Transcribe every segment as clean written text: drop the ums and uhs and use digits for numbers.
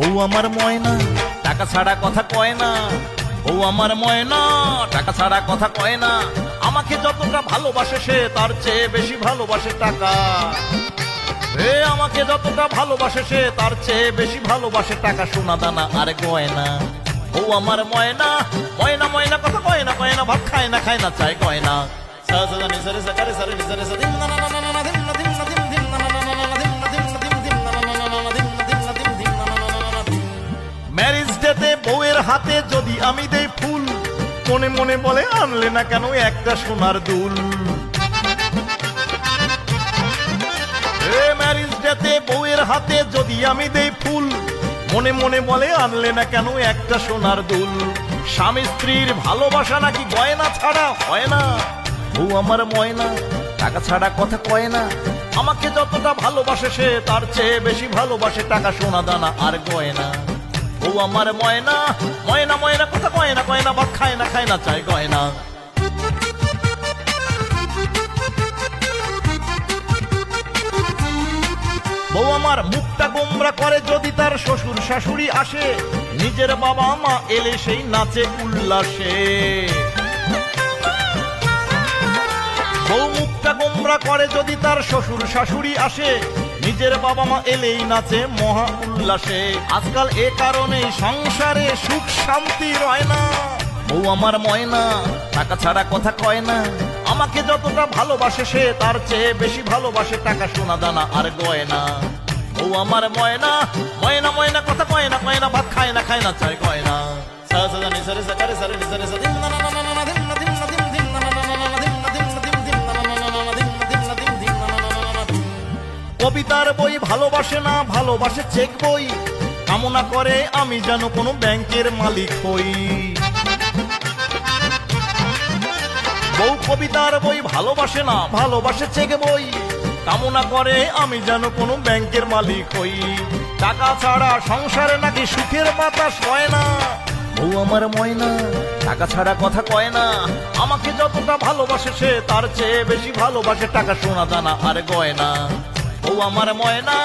বউ আমার ময়না টাকা ছাড়া কথা কয় না, বউ আমার ময়না টাকা ছাড়া কথা কয় না। আমাকে যতটা ভালোবাসে সে তার চেয়ে বেশি ভালোবাসে টাকা। আমাকে যতটা ভালোবাসে সে তার চেয়ে বেশি ভালোবাসে টাকা, সোনা দানা আর গয়না। বউ আমার ময়না ময়না ময়না কথা কয় না, কয় না ভাত খায় না, খায় না চায় গয়না। ম্যারেজ ডেতে বউয়ের হাতে যদি আমি দেই ফুল, মনে মনে বলে আনলে না কেন একটা সোনার দুল। ম্যারেজ ডেতে বউয়ের হাতে যদি আমি দেই ফুল, মনে মনে বলে আনলে না কেন একটা সোনার দুল। স্বামী স্ত্রীর ভালোবাসা নাকি গয়না ছাড়া হয় না। বউ আমার ময়না টাকা ছাড়া কথা কয় না। আমাকে যতটা ভালোবাসে সে তার চেয়ে বেশি ভালোবাসে টাকা, সোনা দানা আর গয়না। বউ আমার ময়না ময়না ময়না কথা কয় না, কয় না ভাত খায় না, খায় না চায় গয়না। বউ আমার মুখটা গোমরা করে যদি তার শ্বশুর শাশুড়ি আসে, নিজের বাবা মা এলে সেই নাচে উল্লাসে। বউ মুখটা গোমরা করে যদি তার শ্বশুর শাশুড়ি আসে, নিজের বাবা মা এলেই নাচে মহা উল্লাসে। আজকাল এ কারণেই সংসারে সুখ শান্তি রয় না। বউ আমার ময়না টাকা ছাড়া কথা কয় না। আমাকে যতটা ভালোবাসে সে তার চেয়ে বেশি ভালোবাসে টাকা, সোনা দানা আর গয়না। বউ আমার ময়না ময়না ময়না কথা কয় না, কয় না ভাত খায় না, খায় না চায় গয়না। কবিতার বই ভালোবাসে না, ভালোবাসে চেক বই। কামনা করে আমি যেন কোনো ব্যাংকের মালিক হই। বউ কবিতার বই ভালোবাসে না, ভালোবাসে চেক বই। কামনা করে আমি যেন কোনো ব্যাংকের মালিক হই। টাকা ছাড়া সংসারে নাকি সুখের বাতাস হয় না। বউ আমার ময়না টাকা ছাড়া কথা কয় না। আমাকে যতটা ভালোবাসে সে তার চেয়ে বেশি ভালোবাসে টাকা, সোনা দানা আর গয়না। বউ আমার ময়না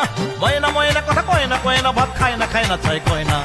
ময়না ময়না কথা কয় না, কয় না ভাত খায় না, খায় না চায় গয়না।